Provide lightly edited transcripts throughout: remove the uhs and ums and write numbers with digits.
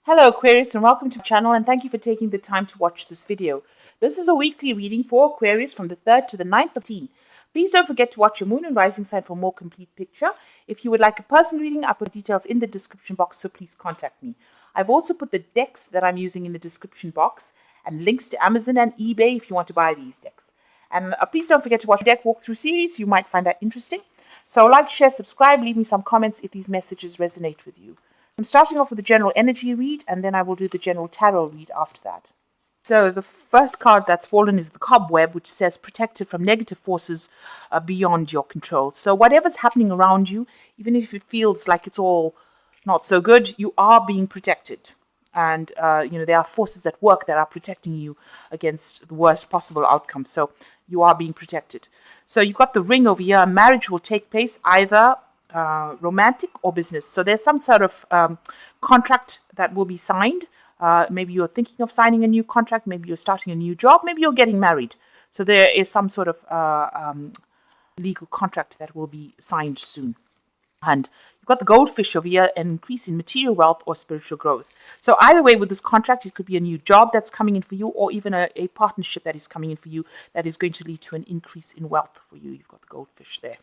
Hello Aquarius and welcome to my channel, and thank you for taking the time to watch this video. This is a weekly reading for Aquarius from the 3rd to the 9th of June. Please don't forget to watch your moon and rising sign for a more complete picture. If you would like a personal reading, I put details in the description box, so please contact me. I've also put the decks that I'm using in the description box and links to Amazon and eBay if you want to buy these decks. And please don't forget to watch the deck walkthrough series. You might find that interesting. So like, share, subscribe, leave me some comments if these messages resonate with you. I'm starting off with the general energy read, and then I will do the general tarot read after that. So the first card that's fallen is the Cobweb, which says protected from negative forces beyond your control. So whatever's happening around you, even if it feels like it's all not so good, you are being protected. And, there are forces at work that are protecting you against the worst possible outcome. So you are being protected. So you've got the Ring over here. Marriage will take place either romantic or business. So there's some sort of contract that will be signed. Maybe you're thinking of signing a new contract. Maybe you're starting a new job. Maybe you're getting married. So there is some sort of legal contract that will be signed soon. And you've got the Goldfish over here, an increase in material wealth or spiritual growth. So either way, with this contract, it could be a new job that's coming in for you, or even a partnership that is coming in for you that is going to lead to an increase in wealth for you. You've got the Goldfish there.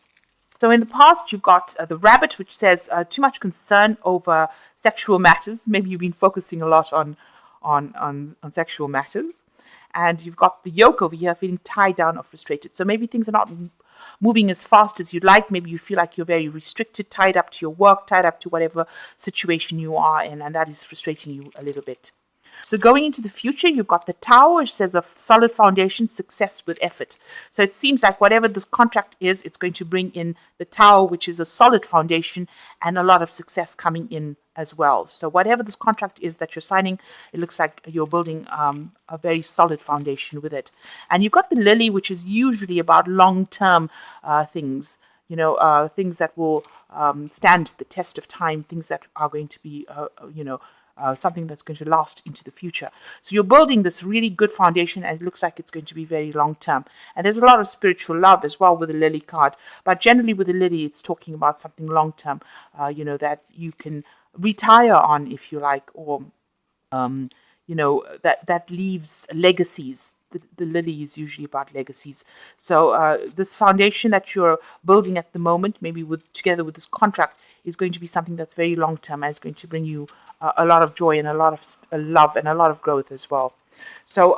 So in the past, you've got the Rabbit, which says too much concern over sexual matters. Maybe you've been focusing a lot on sexual matters. And you've got the Yoke over here, feeling tied down or frustrated. So maybe things are not moving as fast as you'd like. Maybe you feel like you're very restricted, tied up to your work, tied up to whatever situation you are in, and that is frustrating you a little bit. So going into the future, you've got the Tower, which says a solid foundation, success with effort. So it seems like whatever this contract is, it's going to bring in the Tower, which is a solid foundation, and a lot of success coming in as well. So whatever this contract is that you're signing, it looks like you're building a very solid foundation with it. And you've got the Lily, which is usually about long-term things. Things that will stand the test of time, things that are going to be, something that's going to last into the future. So you're building this really good foundation, and it looks like it's going to be very long term. And there's a lot of spiritual love as well with the Lily card. But generally with the Lily, it's talking about something long term, that you can retire on, if you like, or, that leaves legacies. The Lily is usually about legacies. So this foundation that you're building at the moment, maybe together with this contract, is going to be something that's very long term, and it's going to bring you a lot of joy and a lot of love and a lot of growth as well. So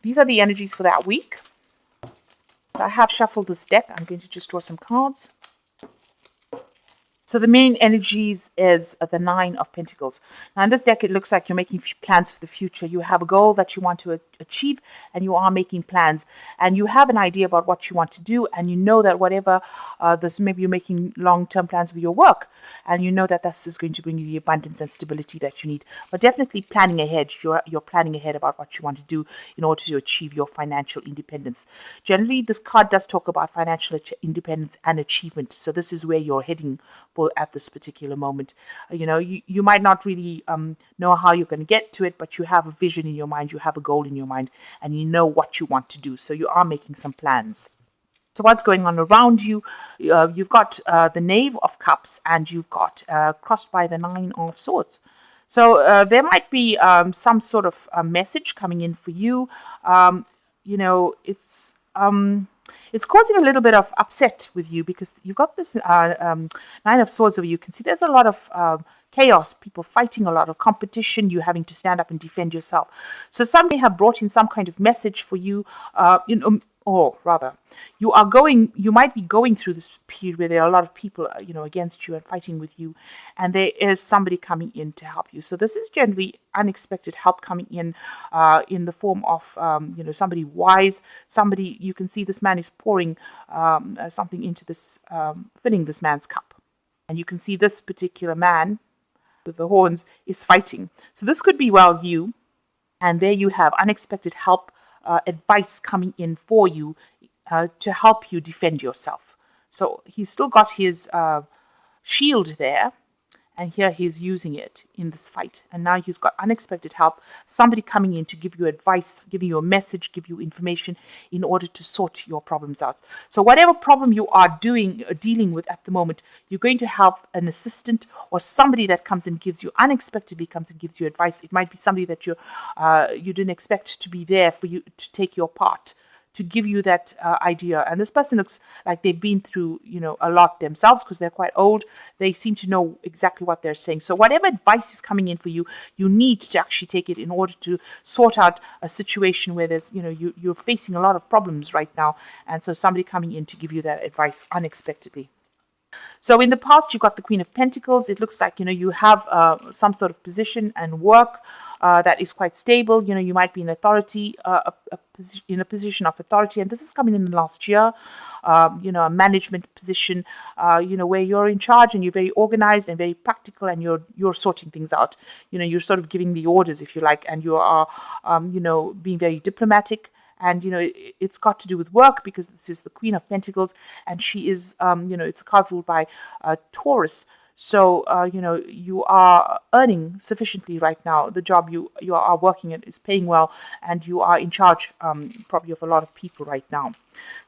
these are the energies for that week. So I have shuffled this deck. I'm going to just draw some cards. So the main energies is the Nine of Pentacles. Now in this deck, it looks like you're making plans for the future. You have a goal that you want to achieve, and you are making plans. And you have an idea about what you want to do, and you know that whatever maybe you're making long-term plans with your work, and you know that this is going to bring you the abundance and stability that you need. But definitely planning ahead. You're planning ahead about what you want to do in order to achieve your financial independence. Generally, this card does talk about financial independence and achievement. So this is where you're heading for at this particular moment. You might not really know how you're going to get to it, but you have a vision in your mind, you have a goal in your mind, and you know what you want to do. So you are making some plans. So what's going on around you? You've got the Knave of Cups, and you've got crossed by the Nine of Swords. So there might be some sort of message coming in for you. It's causing a little bit of upset with you because you've got this Nine of Swords over you. You can see there's a lot of chaos, people fighting, a lot of competition, you having to stand up and defend yourself. So somebody have brought in some kind of message for you, or rather, you might be going through this period where there are a lot of people, against you and fighting with you, and there is somebody coming in to help you. So this is generally unexpected help coming in the form of, somebody wise, somebody, you can see this man is pouring something into this, filling this man's cup. And you can see this particular man with the horns is fighting. So this could be you, and there you have unexpected help, advice coming in for you to help you defend yourself. So he's still got his shield there, And here he's using it in this fight. And now he's got unexpected help, somebody coming in to give you advice, giving you a message, give you information in order to sort your problems out. So whatever problem you are dealing with at the moment, you're going to have an assistant or somebody that comes and unexpectedly comes and gives you advice. It might be somebody that you didn't expect to be there for you to take your part, to give you that idea. And this person looks like they've been through, a lot themselves because they're quite old. They seem to know exactly what they're saying. So whatever advice is coming in for you, you need to actually take it in order to sort out a situation where there's, you're facing a lot of problems right now. And so somebody coming in to give you that advice unexpectedly. So in the past, you got the Queen of Pentacles. It looks like, you have some sort of position and work that is quite stable. You might be in authority, in a position of authority. And this is coming in the last year, a management position, where you're in charge and you're very organized and very practical and you're sorting things out. You're sort of giving the orders, if you like, and you are, being very diplomatic. And, it's got to do with work because this is the Queen of Pentacles and she is, it's a card ruled by Taurus. So, you are earning sufficiently right now. The job you are working at is paying well and you are in charge probably of a lot of people right now.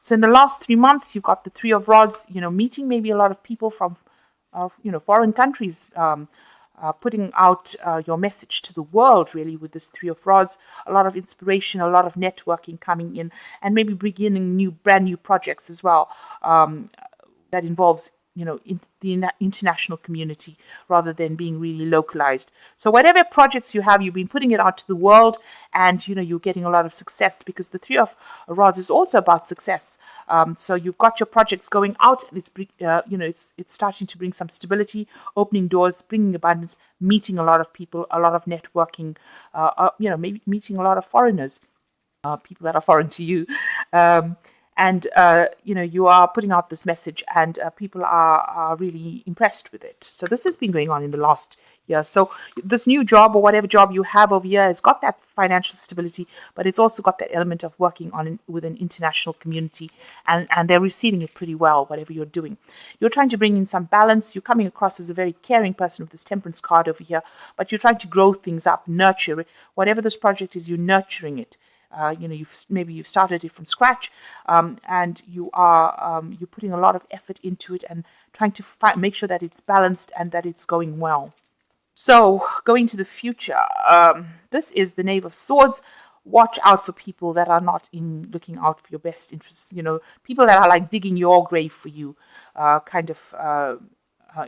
So in the last 3 months, you've got the Three of Rods, meeting maybe a lot of people from, foreign countries, putting out your message to the world, really, with this Three of Rods. A lot of inspiration, a lot of networking coming in, and maybe beginning brand new projects as well that involves, in the international community rather than being really localized. So whatever projects you have, you've been putting it out to the world, and you're getting a lot of success because the Three of Rods is also about success. So you've got your projects going out, and it's starting to bring some stability, opening doors, bringing abundance, meeting a lot of people, a lot of networking, maybe meeting a lot of foreigners, people that are foreign to you. And, you are putting out this message and people are really impressed with it. So this has been going on in the last year. So this new job or whatever job you have over here has got that financial stability, but it's also got that element of working with an international community. And they're receiving it pretty well, whatever you're doing. You're trying to bring in some balance. You're coming across as a very caring person with this Temperance card over here, but you're trying to grow things up, nurture it. Whatever this project is, you're nurturing it. You've started it from scratch, and you're putting a lot of effort into it and trying to make sure that it's balanced and that it's going well. So going to the future, this is the Knave of Swords. Watch out for people that are not looking out for your best interests. People that are like digging your grave for you,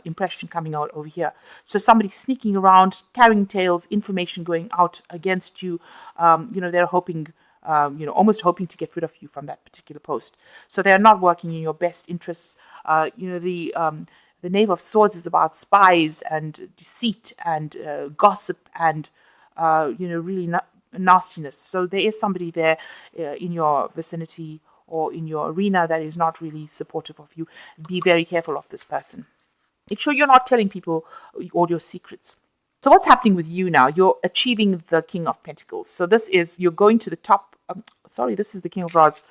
impression coming out over here. So somebody sneaking around, carrying tales, information going out against you. They're hoping, almost hoping to get rid of you from that particular post. So they're not working in your best interests. The Knave of Swords is about spies and deceit and gossip and, really nastiness. So there is somebody there in your vicinity or in your arena that is not really supportive of you. Be very careful of this person. Make sure you're not telling people all your secrets. So what's happening with you now? You're achieving the King of Pentacles. So you're going to the top. This is the King of Rods.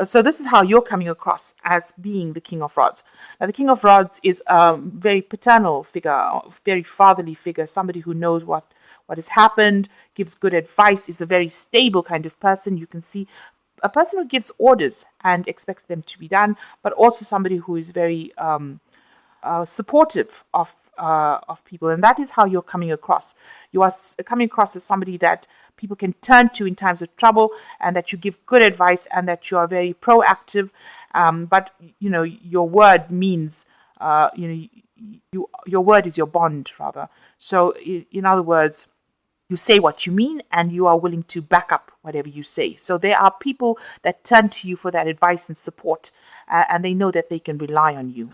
So this is how you're coming across as being the King of Rods. Now, the King of Rods is a very paternal figure, very fatherly figure, somebody who knows what has happened, gives good advice, is a very stable kind of person. You can see a person who gives orders and expects them to be done, but also somebody who is very supportive of people, and that is how you're coming across. You are coming across as somebody that people can turn to in times of trouble, and that you give good advice, and that you are very proactive. But your word means, your word is your bond, rather. So, in other words, you say what you mean, and you are willing to back up whatever you say. So there are people that turn to you for that advice and support, and they know that they can rely on you.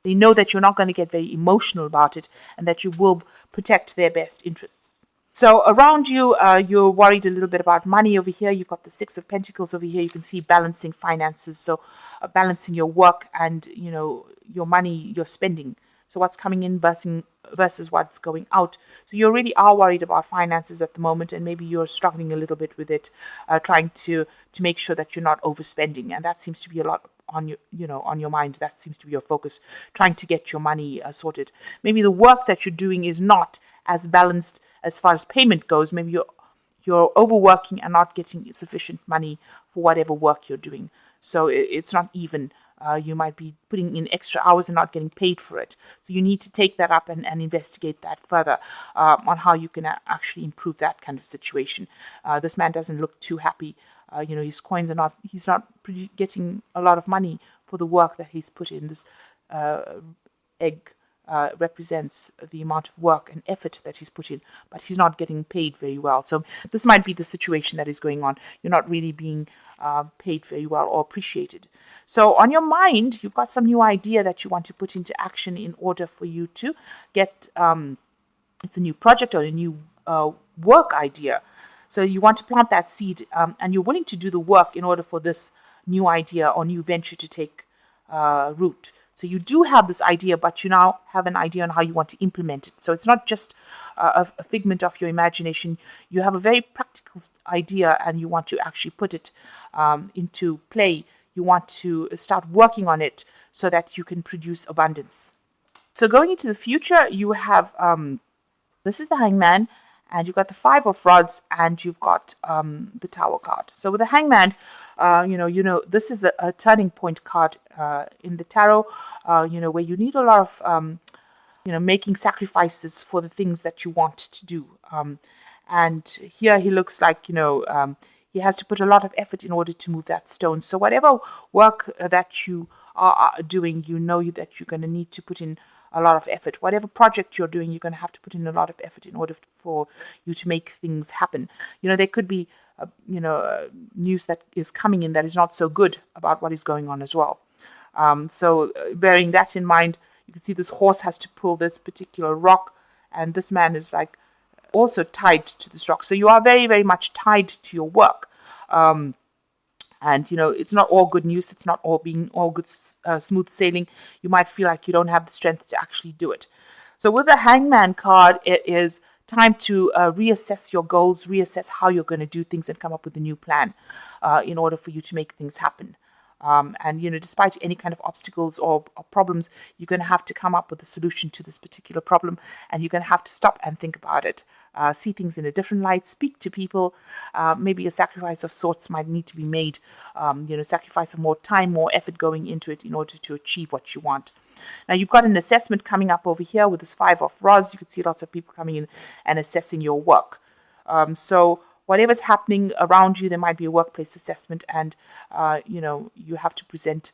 They know that you're not going to get very emotional about it and that you will protect their best interests. So around you, you're worried a little bit about money over here. You've got the Six of Pentacles over here. You can see balancing finances. So balancing your work and, your money, your spending. So what's coming in versus what's going out. So you really are worried about finances at the moment, and maybe you're struggling a little bit with it, trying to make sure that you're not overspending, and that seems to be a lot on on your mind. That seems to be your focus, trying to get your money sorted. Maybe the work that you're doing is not as balanced as far as payment goes. Maybe you're overworking and not getting sufficient money for whatever work you're doing. So it's not even. You might be putting in extra hours and not getting paid for it. So you need to take that up and investigate that further on how you can actually improve that kind of situation. This man doesn't look too happy. His coins are not, he's not getting a lot of money for the work that he's put in. This egg represents the amount of work and effort that he's put in, but he's not getting paid very well. So this might be the situation that is going on. You're not really being paid very well or appreciated. So on your mind, you've got some new idea that you want to put into action in order for you to get, it's a new project or a new work idea. So you want to plant that seed, and you're willing to do the work in order for this new idea or new venture to take root. So you do have this idea, but you now have an idea on how you want to implement it. So it's not just a figment of your imagination. You have a very practical idea, and you want to actually put it into play. You want to start working on it so that you can produce abundance. So going into the future, you have, this is the Hangman, and you've got the Five of Rods, and you've got the Tower card. So with the Hangman, this is a turning point card in the tarot, where you need a lot of, making sacrifices for the things that you want to do. And here he looks like, he has to put a lot of effort in order to move that stone. So whatever work that you are doing, that you're going to need to put in a lot of effort. Whatever project you're doing, you're going to have to put in a lot of effort in order for you to make things happen. There could be, news that is coming in that is not so good about what is going on as well. So bearing that in mind, you can see this horse has to pull this particular rock, and this man is like also tied to this rock. So you are very, very much tied to your work. And, it's not all good news. It's not all being all good, smooth sailing. You might feel like you don't have the strength to actually do it. So with the Hangman card, it is time to reassess your goals, reassess how you're going to do things, and come up with a new plan in order for you to make things happen. And, despite any kind of obstacles or problems, you're going to have to come up with a solution to this particular problem, and you're going to have to stop and think about it. See things in a different light, speak to people. Maybe a sacrifice of sorts might need to be made, sacrifice of more time, more effort going into it in order to achieve what you want. Now, you've got an assessment coming up over here with this Five of Rods. You can see lots of people coming in and assessing your work. So whatever's happening around you, there might be a workplace assessment, and, you have to present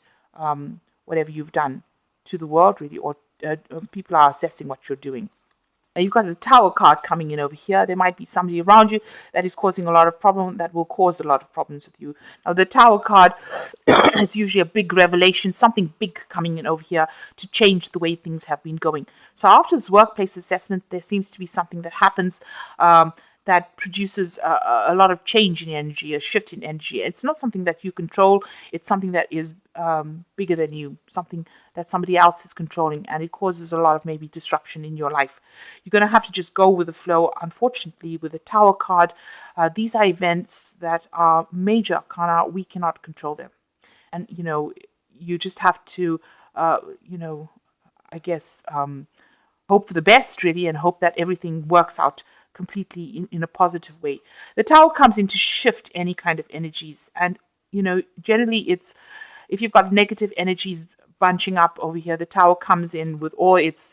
whatever you've done to the world, really, or people are assessing what you're doing. Now, you've got the Tower card coming in over here. There might be somebody around you that is causing a lot of problem, that will cause a lot of problems with you. Now, the Tower card, it's usually a big revelation, something big coming in over here to change the way things have been going. So after this workplace assessment, there seems to be something that happens that produces a lot of change in energy, a shift in energy. It's not something that you control. It's something that is bigger than you, something that somebody else is controlling, and it causes a lot of maybe disruption in your life. You're going to have to just go with the flow. Unfortunately, with the Tower card, these are events that are major. We cannot control them. And, you just have to, hope for the best, really, and hope that everything works out completely in a positive way. The Tower comes in to shift any kind of energies, and generally it's, if you've got negative energies bunching up over here, the Tower comes in with all its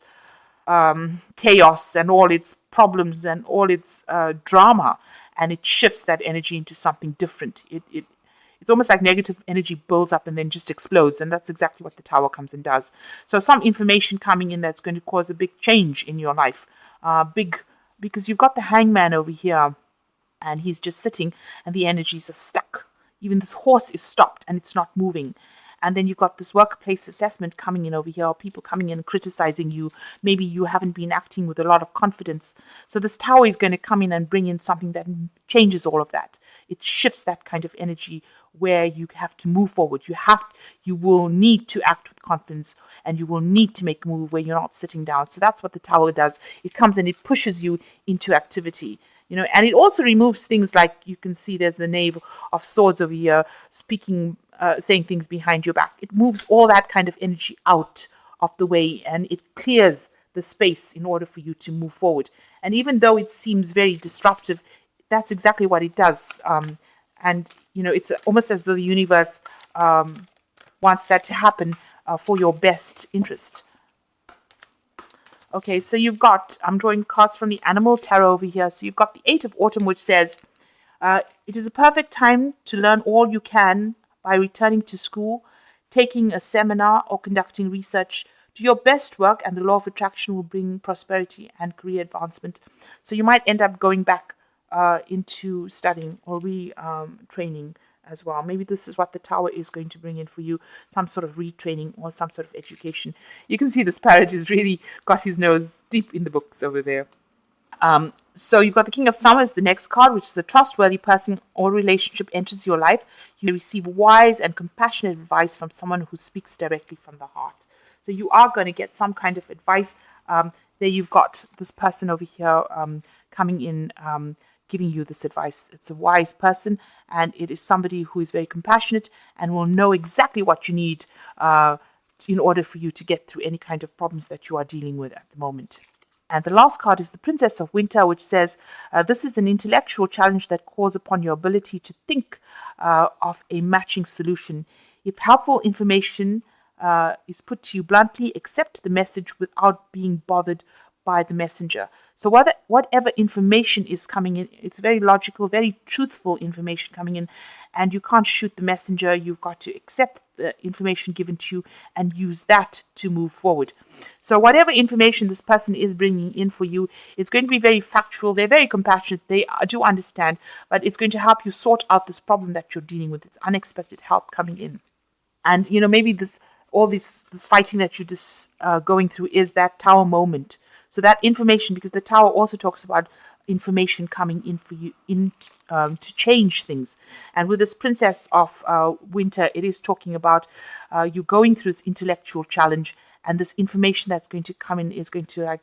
chaos and all its problems and all its drama, and it shifts that energy into something different. It's almost like negative energy builds up and then just explodes, and that's exactly what the Tower comes and does. So some information coming in that's going to cause a big change in your life, because you've got the Hangman over here, and he's just sitting, and the energies are stuck. Even this horse is stopped, and it's not moving. And then you've got this workplace assessment coming in over here, or people coming in and criticizing you. Maybe you haven't been acting with a lot of confidence. So this Tower is going to come in and bring in something that changes all of that. It shifts that kind of energy where you have to move forward. You will need to act with confidence, and you will need to make a move where you're not sitting down. So that's what the Tower does. It comes and it pushes you into activity. And it also removes things like, you can see there's the Knave of Swords over here, saying things behind your back. It moves all that kind of energy out of the way, and it clears the space in order for you to move forward. And even though it seems very disruptive, that's exactly what it does. And it's almost as though the universe wants that to happen for your best interest. Okay, so I'm drawing cards from the Animal Tarot over here. So you've got the Eight of Autumn, which says, it is a perfect time to learn all you can by returning to school, taking a seminar, or conducting research. Do your best work, and the law of attraction will bring prosperity and career advancement. So you might end up going back into studying or retraining as well. Maybe this is what the Tower is going to bring in for you, some sort of retraining or some sort of education. You can see this parrot has really got his nose deep in the books over there. So you've got the King of Summers, the next card, which is a trustworthy person or relationship enters your life. You receive wise and compassionate advice from someone who speaks directly from the heart. So you are going to get some kind of advice. There you've got this person over here coming in, giving you this advice. It's a wise person, and it is somebody who is very compassionate and will know exactly what you need in order for you to get through any kind of problems that you are dealing with at the moment. And the last card is the Princess of Winter, which says, this is an intellectual challenge that calls upon your ability to think of a matching solution. If helpful information is put to you bluntly, accept the message without being bothered by the messenger. So whatever information is coming in, it's very logical, very truthful information coming in, and you can't shoot the messenger. You've got to accept the information given to you and use that to move forward. So whatever information this person is bringing in for you, it's going to be very factual. They're very compassionate. They do understand, but it's going to help you sort out this problem that you're dealing with. It's unexpected help coming in. And, maybe this fighting that you're just going through is that Tower moment. So that information, because the Tower also talks about information coming in for you to change things. And with this Princess of Winter, it is talking about you going through this intellectual challenge, and this information that's going to come in is going to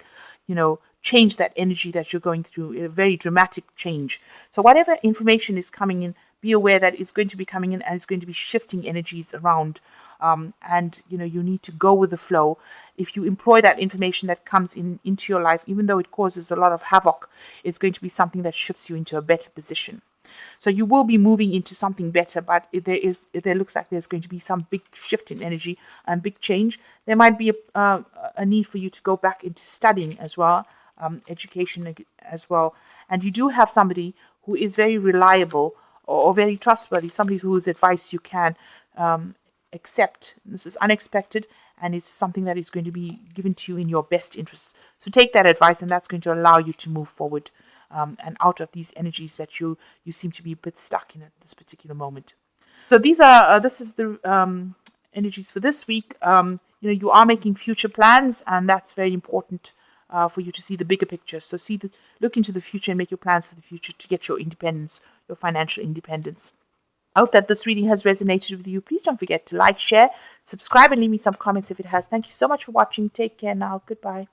change that energy that you're going through, a very dramatic change. So whatever information is coming in, be aware that it's going to be coming in and it's going to be shifting energies around. And you need to go with the flow. If you employ that information that comes into your life, even though it causes a lot of havoc, it's going to be something that shifts you into a better position. So you will be moving into something better, but there looks like there's going to be some big shift in energy and big change. There might be a need for you to go back into studying as well, education as well. And you do have somebody who is very reliable or very trustworthy, somebody whose advice you can accept. This is unexpected, and it's something that is going to be given to you in your best interests. So take that advice, and that's going to allow you to move forward and out of these energies that you seem to be a bit stuck in at this particular moment. So this is the energies for this week. You are making future plans, and that's very important for you to see the bigger picture. So look into the future and make your plans for the future to get your independence, your financial independence. I hope that this reading has resonated with you. Please don't forget to like, share, subscribe, and leave me some comments if it has. Thank you so much for watching. Take care now. Goodbye.